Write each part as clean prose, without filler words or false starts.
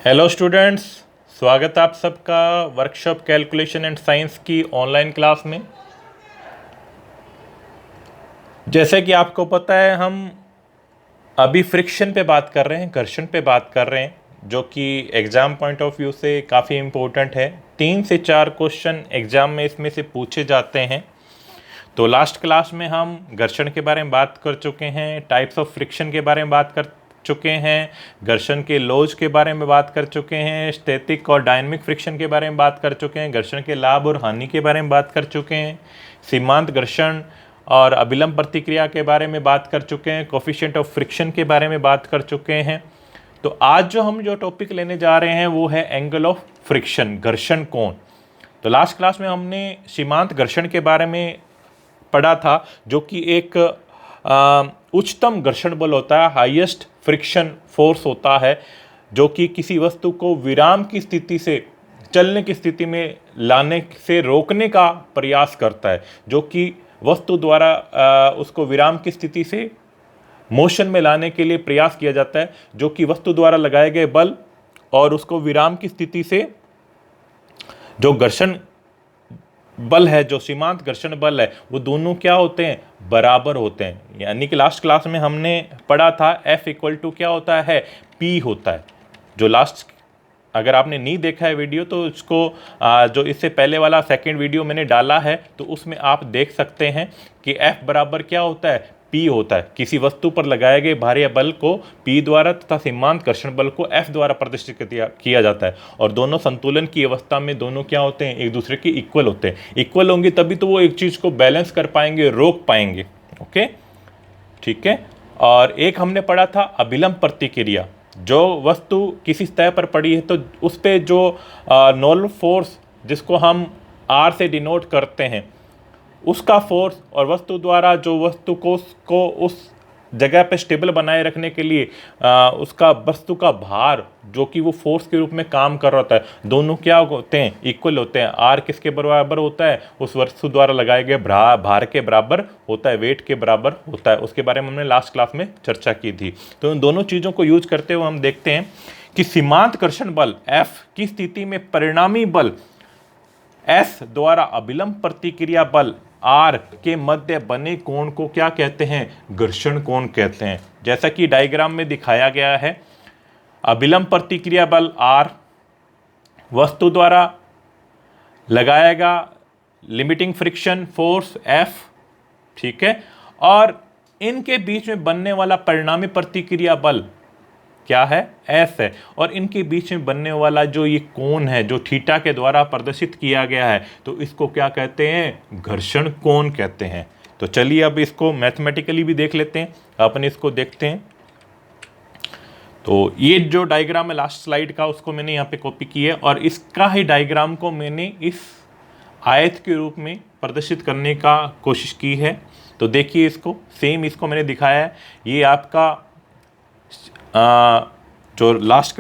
Hello students, स्वागत है आप सबका वर्कशॉप कैलकुलेशन एंड साइंस की ऑनलाइन क्लास में। जैसे कि आपको पता है, हम अभी फ्रिक्शन पे बात कर रहे हैं, घर्षण पे बात कर रहे हैं, जो कि एग्ज़ाम पॉइंट ऑफ व्यू से काफ़ी इम्पोर्टेंट है। 3 से 4 क्वेश्चन एग्ज़ाम में इसमें से पूछे जाते हैं। तो लास्ट क्लास में हम घर्षण के बारे में बात कर चुके हैं, टाइप्स ऑफ फ्रिक्शन के बारे में बात कर चुके हैं, घर्षण के लॉज के बारे में बात कर चुके हैं, स्टैटिक और डायनामिक फ्रिक्शन के बारे में बात कर चुके हैं, घर्षण के लाभ और हानि के बारे में बात कर चुके हैं, सीमांत घर्षण और अभिलंब प्रतिक्रिया के बारे में बात कर चुके हैं, कोफिशिएंट ऑफ फ्रिक्शन के बारे में बात कर चुके हैं। तो आज जो टॉपिक लेने जा रहे हैं वो है एंगल ऑफ फ्रिक्शन, घर्षण कोण। तो लास्ट क्लास में हमने सीमांत घर्षण के बारे में पढ़ा था, जो कि एक उच्चतम घर्षण बल होता है, हाईएस्ट फ्रिक्शन फोर्स होता है, जो कि किसी वस्तु को विराम की स्थिति से चलने की स्थिति में लाने से रोकने का प्रयास करता है, जो कि वस्तु द्वारा उसको विराम की स्थिति से मोशन में लाने के लिए प्रयास किया जाता है, जो कि वस्तु द्वारा लगाए गए बल और उसको विराम की स्थिति से जो घर्षण बल है, जो सीमांत घर्षण बल है, वो दोनों क्या होते हैं, बराबर होते हैं। यानी कि लास्ट क्लास में हमने पढ़ा था F इक्वल टू क्या होता है, P होता है। जो लास्ट, अगर आपने नहीं देखा है वीडियो तो उसको जो इससे पहले वाला सेकंड वीडियो मैंने डाला है, तो उसमें आप देख सकते हैं कि F बराबर क्या होता है, P होता है। किसी वस्तु पर लगाए गए भारी बल को P द्वारा तथा सीमांत घर्षण बल को F द्वारा प्रदर्शित किया जाता है, और दोनों संतुलन की अवस्था में दोनों क्या होते हैं, एक दूसरे के इक्वल होते हैं। इक्वल होंगे तभी तो वो एक चीज़ को बैलेंस कर पाएंगे, रोक पाएंगे। ओके, ठीक है। और एक हमने पढ़ा था अभिलंब प्रतिक्रिया। जो वस्तु किसी सतह पर पड़ी है तो उस पर जो नॉर्मल फोर्स, जिसको हम R से डिनोट करते हैं, उसका फोर्स और वस्तु द्वारा जो वस्तु को उस जगह पे स्टेबल बनाए रखने के लिए उसका वस्तु का भार, जो कि वो फोर्स के रूप में काम कर रहा होता है, दोनों क्या होते हैं, इक्वल होते हैं। आर किसके बराबर होता है, उस वस्तु द्वारा लगाए गए भार के बराबर होता है, वेट के बराबर होता है। उसके बारे में हमने लास्ट क्लास में चर्चा की थी। तो इन दोनों चीज़ों को यूज करते हुए हम देखते हैं कि सीमांत घर्षण बल F की स्थिति में परिणामी बल S द्वारा अभिलंब प्रतिक्रिया बल R के मध्य बने कोण को क्या कहते हैं, घर्षण कोण कहते हैं। जैसा कि डायग्राम में दिखाया गया है, अभिलंब प्रतिक्रिया बल R वस्तु द्वारा लगाएगा लिमिटिंग फ्रिक्शन फोर्स F, ठीक है, और इनके बीच में बनने वाला परिणामी प्रतिक्रिया बल क्या है, S है, और इनके बीच में बनने वाला जो ये कोण है, जो थीटा के द्वारा प्रदर्शित किया गया है, तो इसको क्या कहते हैं, घर्षण कोण कहते हैं। तो चलिए अब इसको मैथमेटिकली भी देख लेते हैं। अपन इसको देखते हैं। तो ये जो डायग्राम है लास्ट स्लाइड का, उसको मैंने यहाँ पे कॉपी किया है, और इसका ही डायग्राम को मैंने इस आयत के रूप में प्रदर्शित करने का कोशिश की है। तो देखिए, इसको सेम इसको मैंने दिखाया है। ये आपका जो लास्ट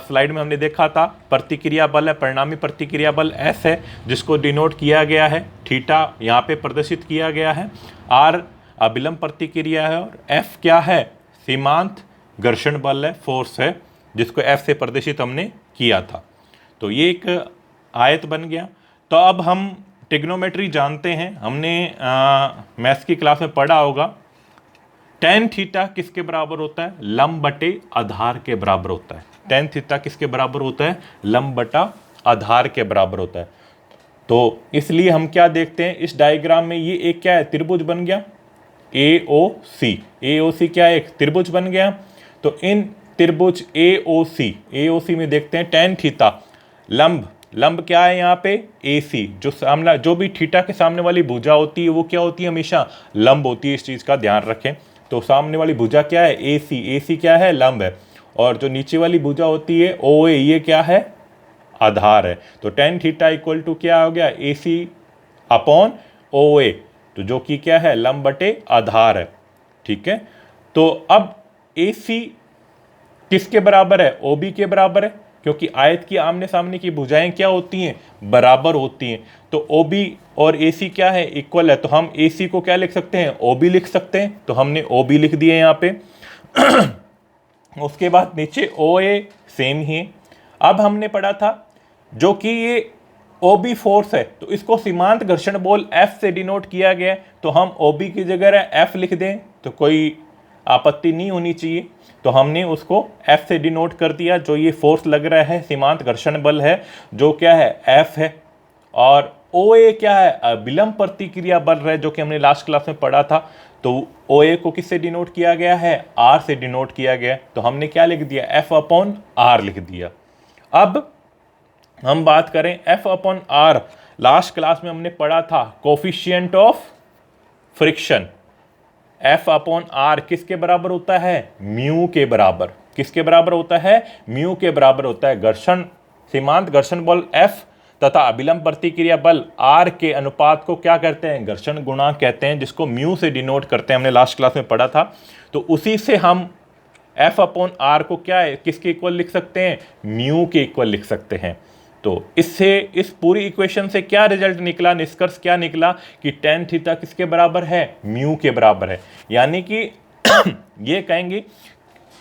स्लाइड में हमने देखा था, प्रतिक्रिया बल है, परिणामी प्रतिक्रिया बल S है, जिसको डिनोट किया गया है, थीटा यहाँ पे प्रदर्शित किया गया है, R अभिलंब प्रतिक्रिया है, और F क्या है, सीमांत घर्षण बल है, फोर्स है, जिसको F से प्रदर्शित हमने किया था। तो ये एक आयत बन गया। तो अब हम ट्रिग्नोमेट्री जानते हैं, हमने मैथ्स की क्लास में पढ़ा होगा, tan थीटा किसके बराबर होता है, लंब बटे आधार के बराबर होता है। tan थीटा किसके बराबर होता है, लंब बटा आधार के बराबर होता है। तो इसलिए हम क्या देखते हैं इस डायग्राम में, ये एक क्या है, त्रिभुज बन गया, AOC क्या है, एक त्रिभुज बन गया। तो इन त्रिभुज AOC में देखते हैं tan थीटा, लंब क्या है यहाँ पे, AC, जो भी थीटा के सामने वाली भुजा होती है वो क्या होती है, हमेशा लंब होती है। इस चीज़ का ध्यान रखें। तो सामने वाली भुजा क्या है, AC क्या है, लंब है, और जो नीचे वाली भुजा होती है OA, ये क्या है, आधार है। तो tan थीटा इक्वल टू क्या हो गया, AC अपॉन OA, तो जो कि क्या है, लंब बटे आधार है, ठीक है। तो अब AC किसके बराबर है, OB के बराबर है, क्योंकि आयत की आमने सामने की भुजाएं क्या होती हैं, बराबर होती हैं। तो OB और AC क्या है, इक्वल है। तो हम AC को क्या लिख सकते हैं, OB लिख सकते हैं। तो हमने OB लिख दिए यहाँ पे। उसके बाद नीचे OA सेम ही है, अब हमने पढ़ा था जो कि ये OB फोर्स है, तो इसको सीमांत घर्षण बल F से डिनोट किया गया है, तो हम OB की जगह F लिख दें तो कोई आपत्ति नहीं होनी चाहिए। तो हमने उसको F से डिनोट कर दिया। जो ये फोर्स लग रहा है सीमांत घर्षण बल है, जो क्या है F है। और OA क्या है, अविलंब प्रतिक्रिया बल है, जो कि हमने लास्ट क्लास में पढ़ा था। तो OA को किससे डिनोट किया गया है, R से डिनोट किया गया। तो हमने क्या लिख दिया, F/R लिख दिया। अब हम बात करें F/R, लास्ट क्लास में हमने पढ़ा था कोफिशिएंट ऑफ फ्रिक्शन। F/R किसके बराबर होता है, म्यू के बराबर। किसके बराबर होता है, म्यू के बराबर होता है। घर्षण, सीमांत घर्षण बल F तथा अभिलंब प्रतिक्रिया बल R के अनुपात को क्या कहते हैं, घर्षण गुणांक कहते हैं, जिसको म्यू से डिनोट करते हैं। हमने लास्ट क्लास में पढ़ा था। तो उसी से हम F/R को क्या है, किसके इक्वल लिख सकते हैं, म्यू के इक्वल लिख सकते हैं। तो इससे, इस पूरी इक्वेशन से क्या रिजल्ट निकला, निष्कर्ष क्या निकला कि tan थीटा किसके बराबर है, म्यू के बराबर है। यानी कि ये कहेंगे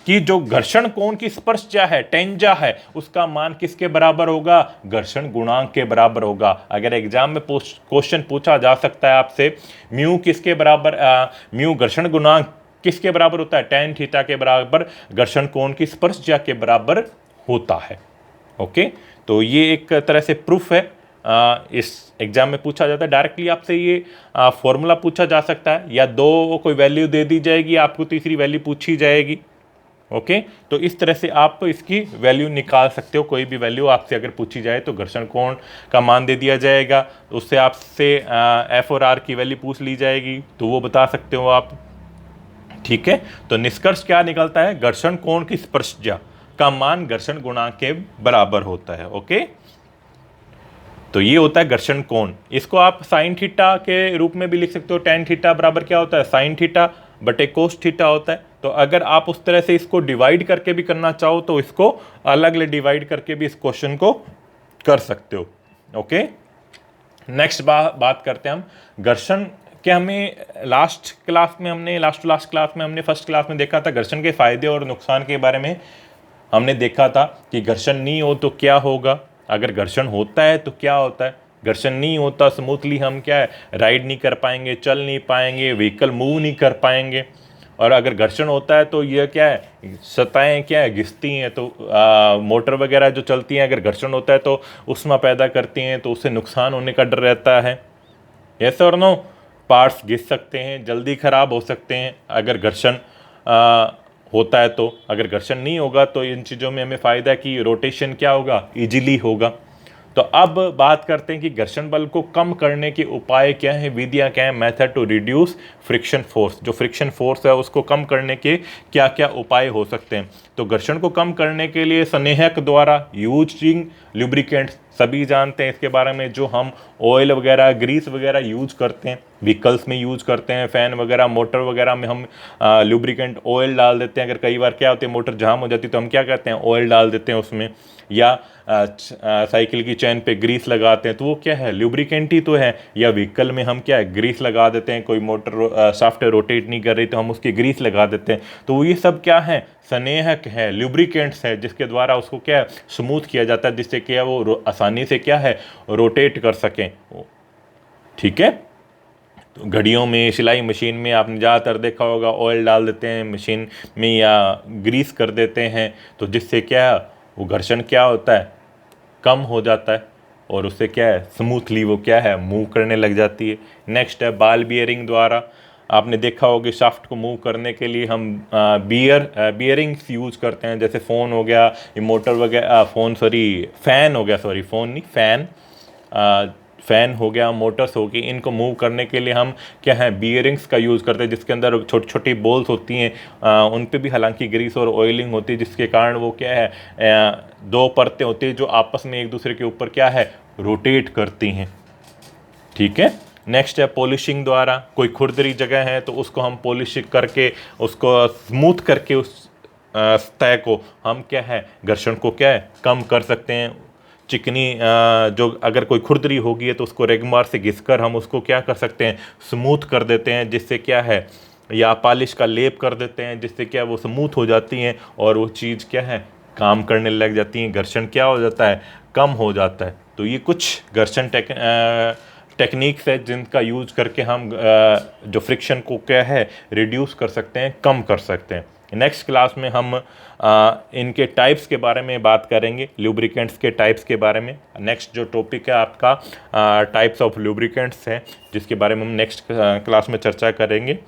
कि जो घर्षण कोण की स्पर्शज्या है, टेंजा है, उसका मान किसके बराबर होगा, घर्षण गुणांक के बराबर होगा। अगर एग्जाम में क्वेश्चन पूछा जा सकता है आपसे, म्यू किसके बराबर, म्यू घर्षण गुणांक किसके बराबर होता है, tan थीटा के बराबर घर्षण कोण की स्पर्शज्या के बराबर होता है। ओके, तो ये एक तरह से प्रूफ है। इस एग्जाम में पूछा जाता है डायरेक्टली आपसे, ये फॉर्मूला पूछा जा सकता है, या दो कोई वैल्यू दे दी जाएगी, आपको तीसरी वैल्यू पूछी जाएगी। ओके, तो इस तरह से आप इसकी वैल्यू निकाल सकते हो। कोई भी वैल्यू आपसे अगर पूछी जाए तो घर्षण कोण का मान दे दिया जाएगा, उससे आपसे F और R की वैल्यू पूछ ली जाएगी, तो वो बता सकते हो आप। ठीक है, तो निष्कर्ष क्या निकलता है, घर्षण कोण की स्पर्शज्या का मान घर्षण गुणांक के बराबर होता है। ओके, तो ये होता है घर्षण कोण। इसको आप साइन थीटा के रूप में भी लिख सकते हो। tan थीटा बराबर क्या होता है, साइन थीटा बटे कोस थीटा होता है। तो अगर आप उस तरह से इसको डिवाइड करके भी करना चाहो तो इसको अलग अलग डिवाइड करके भी इस क्वेश्चन को कर सकते हो। ओके, नेक्स्ट बात करते हैं हम घर्षण के। हमें लास्ट क्लास में हमने फर्स्ट क्लास में देखा था घर्षण के फायदे और नुकसान के बारे में। हमने देखा था कि घर्षण नहीं हो तो क्या होगा, अगर घर्षण होता है तो क्या होता है। घर्षण नहीं होता, स्मूथली हम क्या है, राइड नहीं कर पाएंगे, चल नहीं पाएंगे, व्हीकल मूव नहीं कर पाएंगे। और अगर घर्षण होता है तो यह क्या है, सतहें क्या है, घिसती हैं। तो मोटर वगैरह जो चलती हैं, अगर घर्षण होता है तो उष्मा पैदा करती हैं, तो उससे नुकसान होने का डर रहता है। यस और नो, पार्ट्स घिस सकते हैं, जल्दी ख़राब हो सकते हैं अगर घर्षण होता है। तो अगर घर्षण नहीं होगा तो इन चीज़ों में हमें फ़ायदा है कि रोटेशन क्या होगा, इजीली होगा। तो अब बात करते हैं कि घर्षण बल को कम करने के उपाय क्या हैं, विधियां क्या हैं, method to reduce friction force. जो फ्रिक्शन फोर्स है उसको कम करने के क्या क्या उपाय हो सकते हैं। तो घर्षण को कम करने के लिए संनेहक द्वारा यूजिंग लुब्रिकेंट, सभी जानते हैं इसके बारे में, जो हम ऑयल वगैरह, ग्रीस वगैरह यूज करते हैं, व्हीकल्स में यूज करते हैं, फ़ैन वगैरह, मोटर वगैरह में हम लुब्रिकेंट ऑयल डाल देते हैं। अगर कई बार क्या होती है, मोटर जाम हो जाती है तो हम क्या कहते हैं, ऑयल डाल देते हैं उसमें। या साइकिल की चैन पे ग्रीस लगाते हैं, तो वो क्या है, लुब्रिकेंट ही तो है। या व्हीकल में हम क्या है, ग्रीस लगा देते हैं, कोई मोटर सॉफ्टवेयर रोटेट नहीं कर रही तो हम उसकी ग्रीस लगा देते हैं। तो ये सब क्या है, संनेहक है, लुब्रिकेंट्स है, जिसके द्वारा उसको क्या है, स्मूथ किया जाता है, जिससे क्या वो आसानी से क्या है, रोटेट कर सकें। ठीक है, तो घड़ियों में, सिलाई मशीन में आपने ज़्यादातर देखा होगा, ऑयल डाल देते हैं मशीन में या ग्रीस कर देते हैं, तो जिससे क्या वो घर्षण क्या होता है, कम हो जाता है, और उससे क्या है, स्मूथली वो क्या है, मूव करने लग जाती है। नेक्स्ट है बॉल बियरिंग द्वारा। आपने देखा होगा शाफ्ट को मूव करने के लिए हम बियरिंग्स यूज करते हैं, जैसे फ़ोन हो गया, मोटर वगैरह, फ़ैन हो गया, मोटर्स हो गई, इनको मूव करने के लिए हम क्या है, बियरिंग्स का यूज़ करते हैं, जिसके अंदर छोटी छोटी बॉल्स होती हैं, उन पे भी हालांकि ग्रीस और ऑयलिंग होती है, जिसके कारण वो क्या है, दो परतें होती हैं जो आपस में एक दूसरे के ऊपर क्या है, रोटेट करती हैं। ठीक है, नेक्स्ट है पॉलिशिंग द्वारा। कोई खुरदरी जगह है तो उसको हम पॉलिश करके, उसको स्मूथ करके, उस सतह को हम क्या है, घर्षण को क्या है, कम कर सकते हैं। चिकनी जो अगर कोई खुरदरी होगी है तो उसको रेगमार से घिसकर हम उसको क्या कर सकते हैं, स्मूथ कर देते हैं, जिससे क्या है, या पॉलिश का लेप कर देते हैं, जिससे क्या वो स्मूथ हो जाती हैं और वो चीज़ क्या है, काम करने लग जाती हैं, घर्षण क्या हो जाता है, कम हो जाता है। तो ये कुछ घर्षण टेक्निक्स है जिनका यूज करके हम जो फ्रिक्शन को क्या है रिड्यूस कर सकते हैं, कम कर सकते हैं। नेक्स्ट क्लास में हम इनके टाइप्स के बारे में बात करेंगे, लुब्रिकेंट्स के टाइप्स के बारे में। नेक्स्ट जो टॉपिक है आपका टाइप्स ऑफ लुब्रिकेंट्स है, जिसके बारे में हम नेक्स्ट क्लास में चर्चा करेंगे।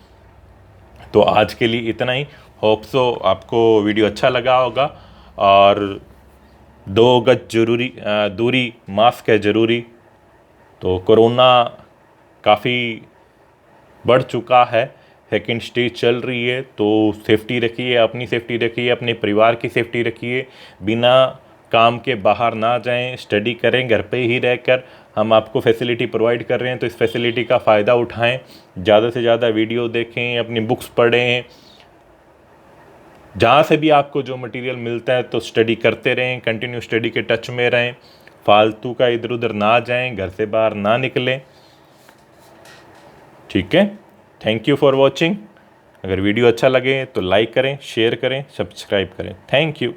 तो आज के लिए इतना ही। होप सो आपको वीडियो अच्छा लगा होगा। और 2 गज जरूरी दूरी, मास्क है ज़रूरी। तो कोरोना काफ़ी बढ़ चुका है, सेकेंड स्टेज चल रही है, तो सेफ्टी रखिए, अपनी सेफ्टी रखिए, अपने परिवार की सेफ्टी रखिए। बिना काम के बाहर ना जाएं, स्टडी करें घर पे ही रहकर। हम आपको फैसिलिटी प्रोवाइड कर रहे हैं, तो इस फैसिलिटी का फ़ायदा उठाएं। ज़्यादा से ज़्यादा वीडियो देखें, अपनी बुक्स पढ़ें, जहाँ से भी आपको जो मटेरियल मिलता है तो स्टडी करते रहें, कंटिन्यू स्टडी के टच में रहें, फालतू का इधर उधर ना जाएं, घर से बाहर ना निकलें। ठीक है, थैंक यू फॉर वॉचिंग। अगर वीडियो अच्छा लगे तो लाइक करें, शेयर करें, सब्सक्राइब करें। Thank you.